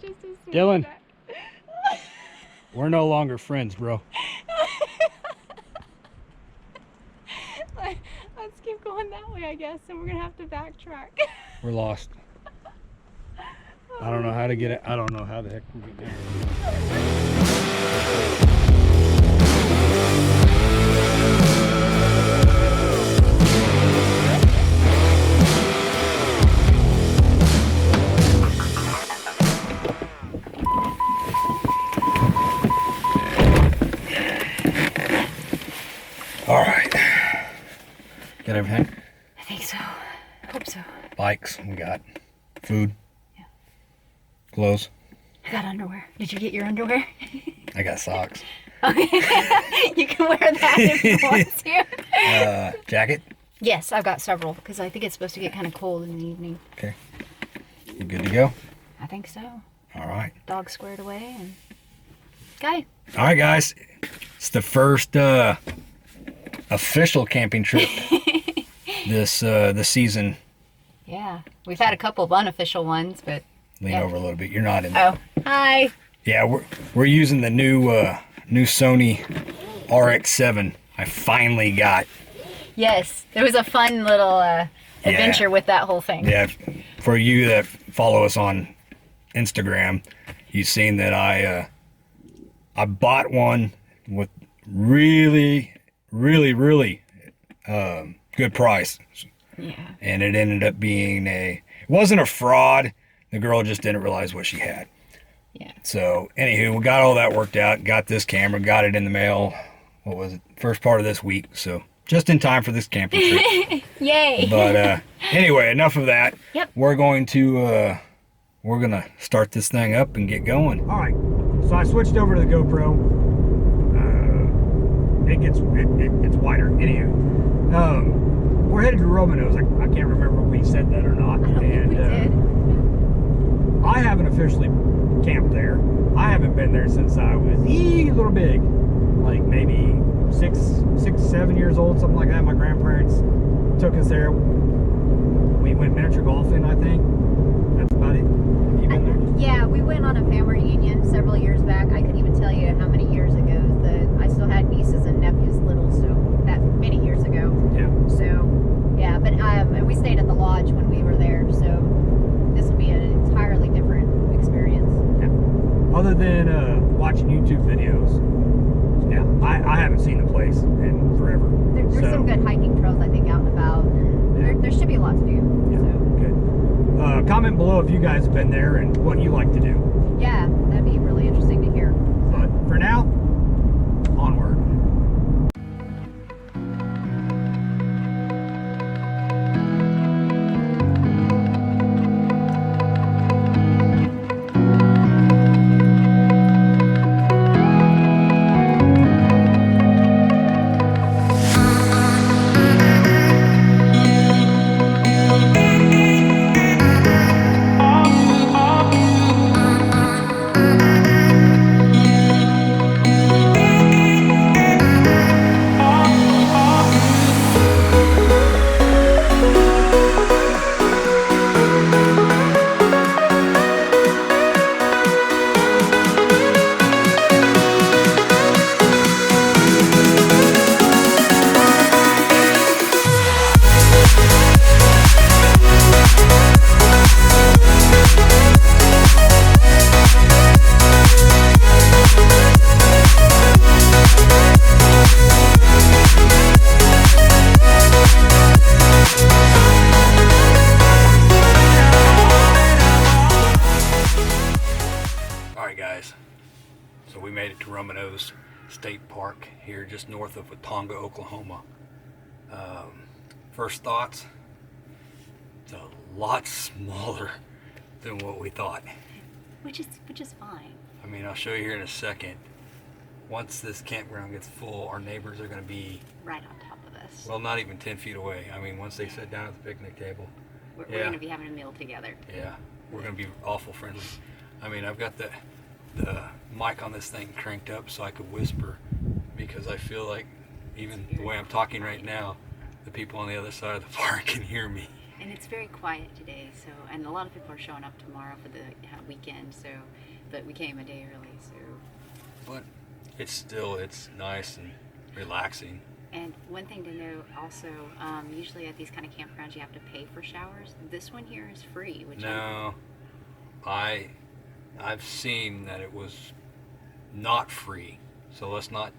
just assumed Dylan. that. We're no longer friends, bro. Let's keep going that way, I guess, and we're gonna have to backtrack. We're lost. I don't know how to get it. I don't know how the heck we get there. All right. Got everything? I think so. Hope so. Bikes. We got food. Yeah. Clothes. I got underwear. Did you get your underwear? I got socks. Okay. You can wear that if you want to. Jacket. Yes, I've got several because I think it's supposed to get kind of cold in the evening. Okay. You good to go? I think so. All right. Dog squared away and okay. All right, guys. It's the first official camping trip this season. Yeah, we've had a couple of unofficial ones, but Lean over a little bit. You're not in there. Oh, hi. Yeah, we're using the new Sony RX7. I finally got. Yes, it was a fun little adventure with that whole thing. Yeah, for you that follow us on Instagram, you've seen that I bought one with really good price. Yeah. And it ended up being it wasn't a fraud. The girl just didn't realize what she had. Yeah. So anywho, we got all that worked out, got this camera, got it in the mail, what was it, first part of this week. So just in time for this camping trip. Yay. But anyway, enough of that. Yep. We're going to start this thing up and get going. All right, so I switched over to the GoPro. It's wider. Anywho, we're headed to Romano's. I can't remember if we said that or not. I don't think we did. I haven't officially camped there. I haven't been there since I was a little big, like maybe 7 years old, something like that. My grandparents took us there. We went miniature golfing, I think. That's about it. Have you been there? Yeah, we went on a family reunion several years back. I couldn't even tell you how many years ago. I still had nieces and nephews little, so that many years ago. Yeah. So, yeah, but and we stayed at the lodge when we were there, so this will be an entirely different experience. Yeah. Other than watching YouTube videos, yeah, I haven't seen the place in forever. There's some good hiking trails, I think, out and about. And there should be a lot to do. Yeah, so. good. Comment below if you guys have been there and what you like to do. Yeah, that'd be really interesting to hear. But for now, onward. So we made it to Romano's State Park here just north of Watonga, Oklahoma. First thoughts, it's a lot smaller than what we thought. Which is fine. I mean, I'll show you here in a second. Once this campground gets full, our neighbors are going to be right on top of us. well, not even 10 feet away. I mean, once they sit down at the picnic table, We're going to be having a meal together. yeah, we're going to be awful friendly. I mean, I've got the mic on this thing cranked up so I could whisper, because I feel like even the way I'm talking right now, the people on the other side of the park can hear me. and it's very quiet today. So, and a lot of people are showing up tomorrow for the weekend. So, but we came a day early. So, but it's nice and relaxing. And one thing to note also, usually at these kind of campgrounds you have to pay for showers. This one here is free. Which no, I've seen that it was not free. So let's not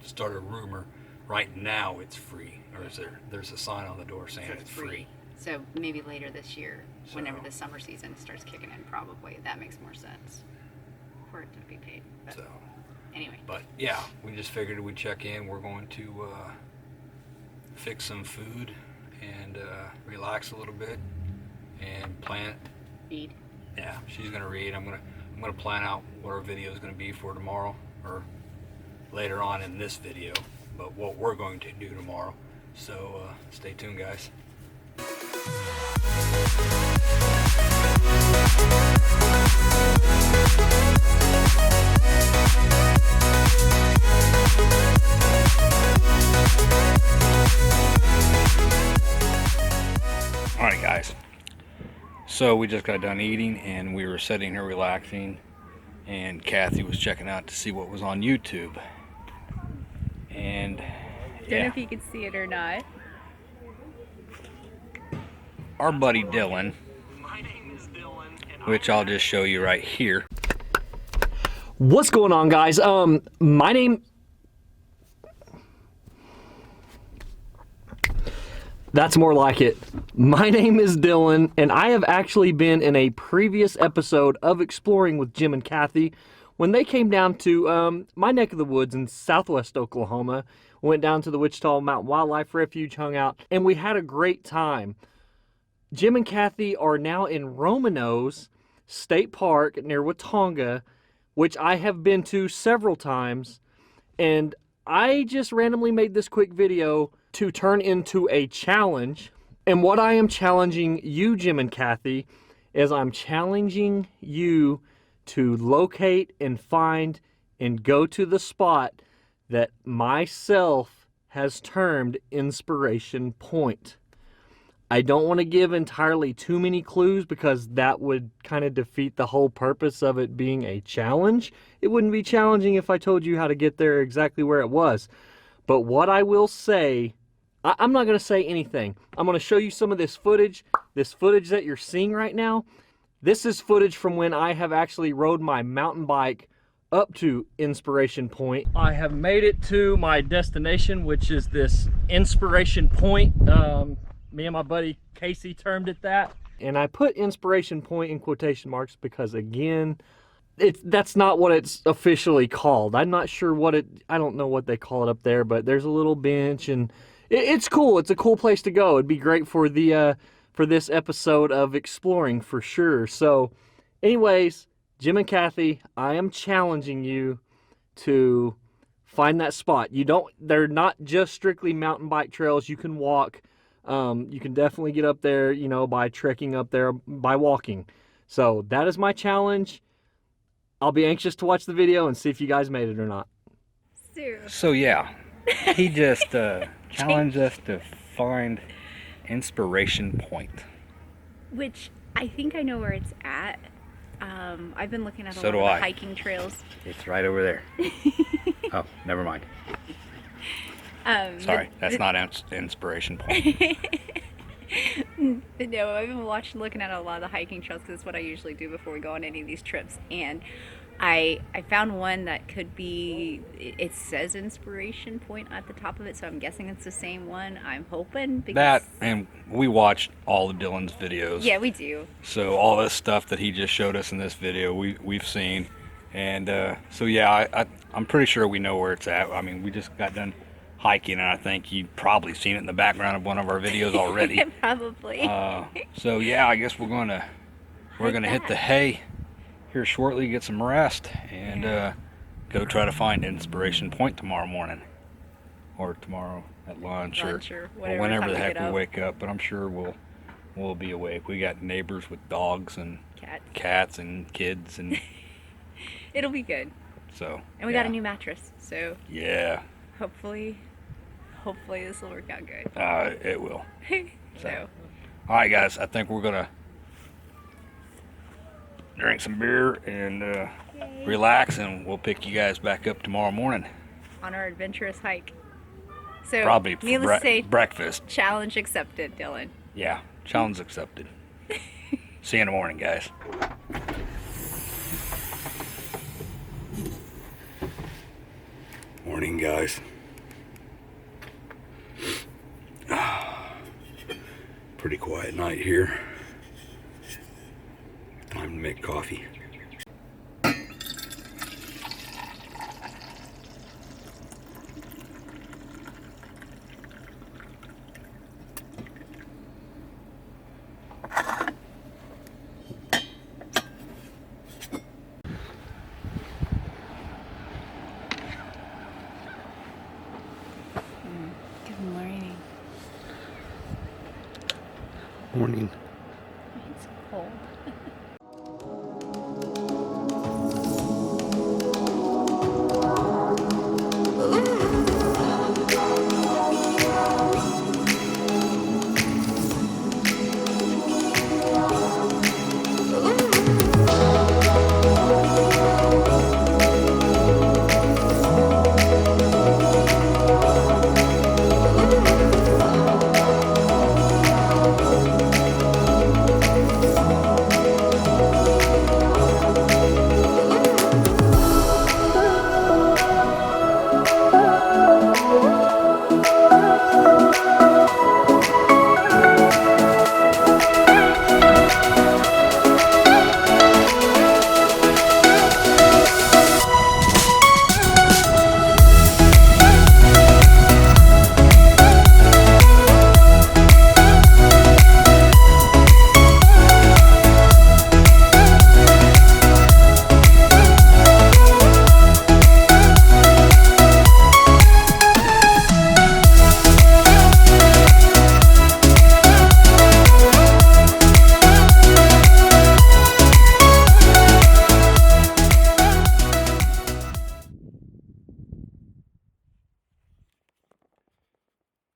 start a rumor. Right now it's free, or is there's a sign on the door saying it's free. So maybe later this year, whenever the summer season starts kicking in, probably that makes more sense for it to be paid. But So anyway. But yeah, we just figured we'd check in. We're going to fix some food and relax a little bit and plan. Read. Yeah, she's gonna read. I'm gonna plan out what our video is gonna be for tomorrow, or later on in this video, but what we're going to do tomorrow. So stay tuned, guys. Alright guys, so we just got done eating and we were sitting here relaxing, and Kathy was checking out to see what was on YouTube. And Don't know if you could see it or not. Our buddy Dylan, which I'll just show you right here. What's going on, guys? My name... That's more like it. My name is Dylan, and I have actually been in a previous episode of Exploring with Jim and Kathy when they came down to my neck of the woods in southwest Oklahoma. Went down to the Wichita Mountain Wildlife Refuge, hung out, and we had a great time. Jim and Kathy are now in Romano's State Park near Watonga, which I have been to several times, and I just randomly made this quick video to turn into a challenge. And what I am challenging you, Jim and Kathy, is I'm challenging you to locate and find and go to the spot that myself has termed Inspiration Point. I don't want to give entirely too many clues because that would kind of defeat the whole purpose of it being a challenge. It wouldn't be challenging if I told you how to get there exactly where it was. But what I will say, I'm not going to say anything. I'm going to show you some of this footage that you're seeing right now. This is footage from when I have actually rode my mountain bike up to Inspiration Point. I have made it to my destination, which is this Inspiration Point. Me and my buddy Casey termed it that. And I put Inspiration Point in quotation marks because, again, that's not what it's officially called. I'm not sure I don't know what they call it up there, but there's a little bench and it's cool. It's a cool place to go. It'd be great for this episode of Exploring for sure. So anyways, Jim and Kathy, I am challenging you to find that spot. They're not just strictly mountain bike trails. You can walk. You can definitely get up there, by trekking up there, by walking. So that is my challenge. I'll be anxious to watch the video and see if you guys made it or not. So yeah, he just challenged us to find Inspiration Point. Which I think I know where it's at. I've been looking at a So lot do of I. the hiking trails. It's right over there. Oh, never mind. Sorry, that's not Inspiration Point. But no, I've been looking at a lot of the hiking trails because it's what I usually do before we go on any of these trips. And I found one that could be, it says Inspiration Point at the top of it, so I'm guessing it's the same one. I'm hoping. Because And we watched all of Dylan's videos. Yeah, we do. So all this stuff that he just showed us in this video, we've seen. And so yeah, I'm pretty sure we know where it's at. I mean, we just got done hiking, and I think you've probably seen it in the background of one of our videos already. Probably. So yeah, I guess we're gonna hit the hay here shortly, get some rest, and go try to find Inspiration Point tomorrow morning, or tomorrow at lunch or whenever the heck we wake up. But I'm sure we'll be awake. We got neighbors with dogs and cats and kids, and it'll be good. So and we got a new mattress, so yeah. Hopefully this will work out good. It will. So All right, guys, I think we're gonna drink some beer and relax, and we'll pick you guys back up tomorrow morning. On our adventurous hike. So, Probably for needless to say, breakfast. challenge accepted, Dylan. Yeah, challenge accepted. See you in the morning, guys. Morning, guys. Pretty quiet night here. Time to make coffee. Good morning. Morning. It's cold.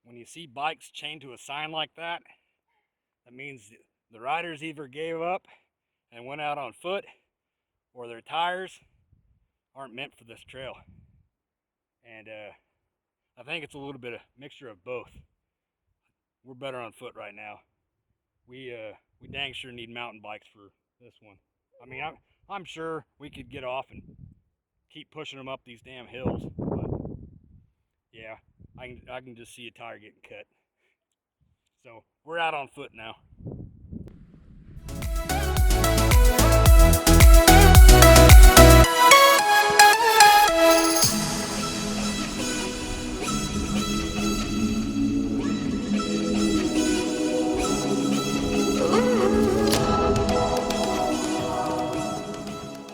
When you see bikes chained to a sign like that, that means the riders either gave up and went out on foot, or their tires aren't meant for this trail. And I think it's a little bit of mixture of both. We're better on foot right now. We dang sure need mountain bikes for this one. I mean, I'm sure we could get off and keep pushing them up these damn hills, but yeah, I can just see a tire getting cut. So we're out on foot now.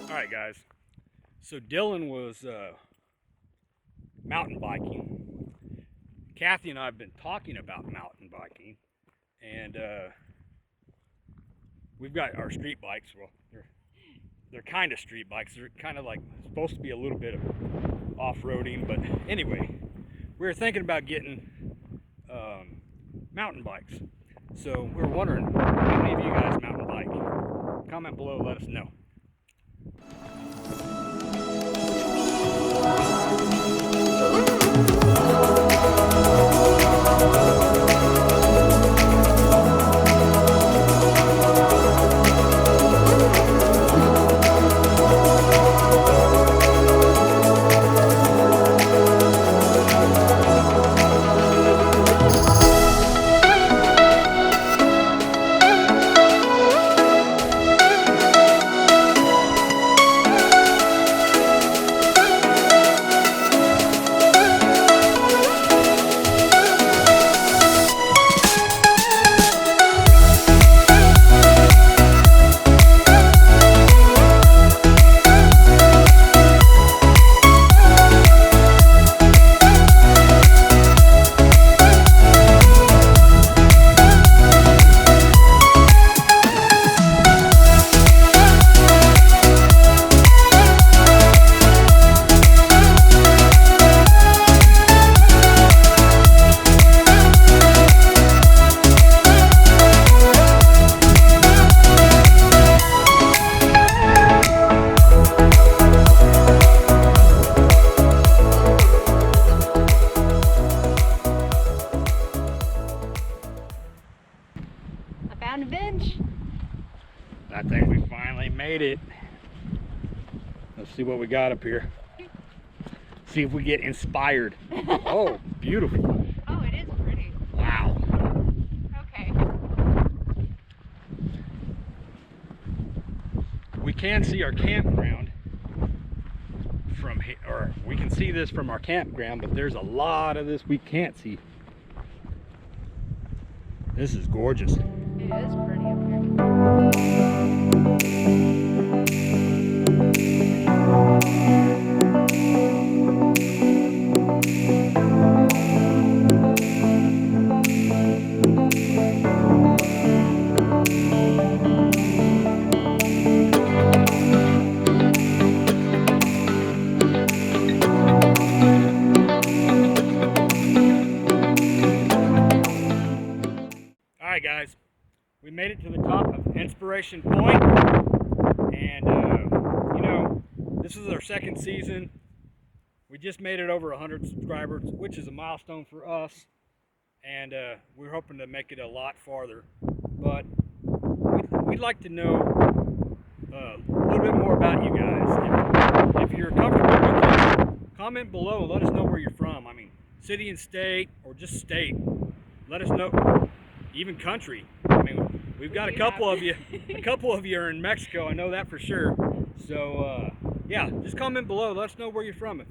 All right, guys. So Dylan was mountain biking. Kathy and I have been talking about mountain biking, and we've got our street bikes. Well, they're kind of street bikes. They're kind of like supposed to be a little bit of off-roading, but anyway, we were thinking about getting mountain bikes. So we were wondering, how many of you guys mountain bike? Comment below, let us know. found a bench. I think we finally made it. Let's see what we got up here. See if we get inspired. Oh, beautiful. Oh, it is pretty. Wow. Okay. We can see our campground from here, or we can see this from our campground, but there's a lot of this we can't see. This is gorgeous. It is pretty up here. All right, guys, we made it to the top of Inspiration Point, and you know, this is our second season. We just made it over 100 subscribers, which is a milestone for us, and we're hoping to make it a lot farther. But we'd like to know a little bit more about you guys. If you're comfortable with it, comment below. Let us know where you're from. I mean, city and state, or just state. Let us know. Even country. I mean, we've got a couple of you. A couple of you are in Mexico. I know that for sure. So yeah, just comment below. Let us know where you're from.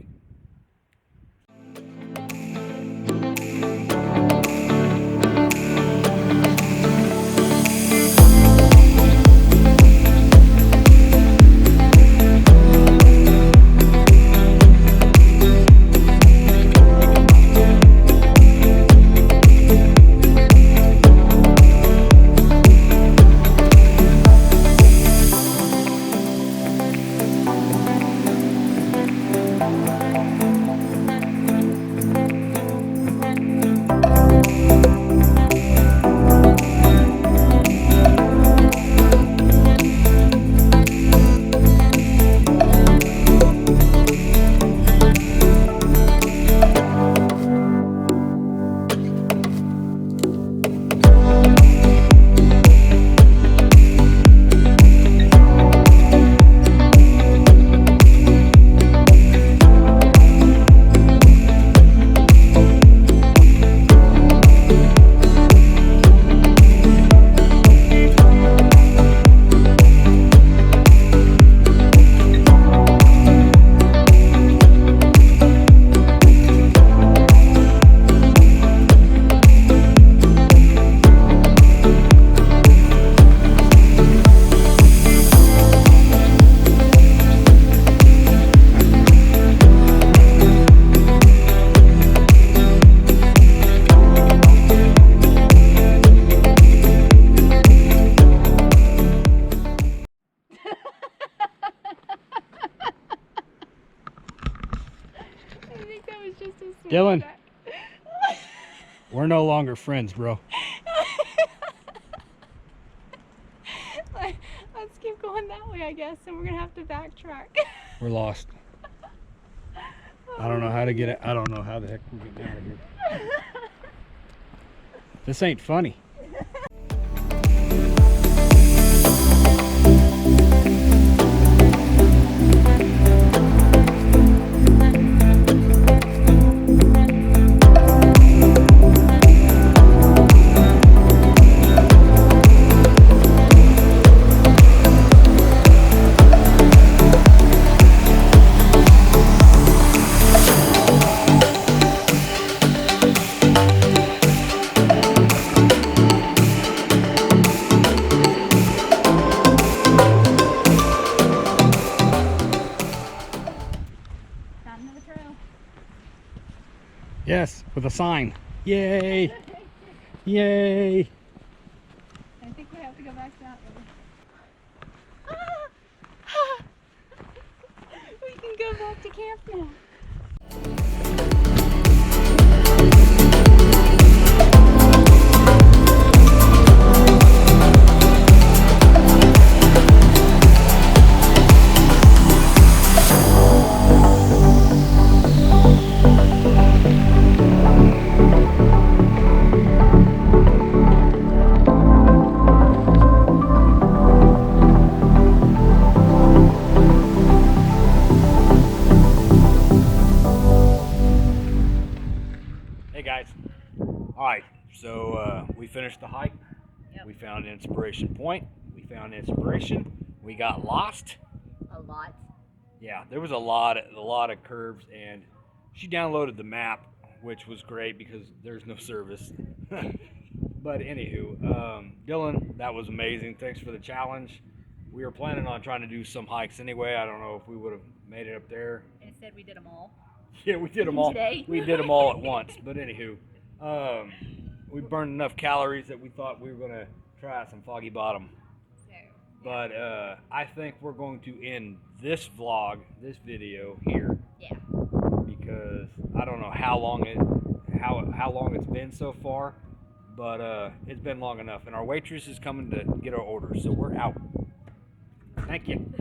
Dylan, we're no longer friends, bro. Let's keep going that way, I guess, and we're gonna have to backtrack. We're lost. I don't know how to get it. I don't know how the heck we get out of here. This ain't funny. Yes, with a sign. Yay! Yay! I think we have to go back that way. We can go back to camp now. finished the hike. Yep. We found an inspiration point. We found inspiration. We got lost. A lot. Yeah, there was a lot of curves, and she downloaded the map, which was great because there's no service. But anywho, Dylan, that was amazing. Thanks for the challenge. We were planning on trying to do some hikes anyway. I don't know if we would have made it up there. Instead, we did them all. Yeah, we did them all. Today. We did them all at once. But anywho, we burned enough calories that we thought we were gonna try some Foggy Bottom. So, But I think we're going to end this vlog, this video here, yeah. because I don't know how long it's been so far, but it's been long enough. And our waitress is coming to get our orders, so we're out. Thank you.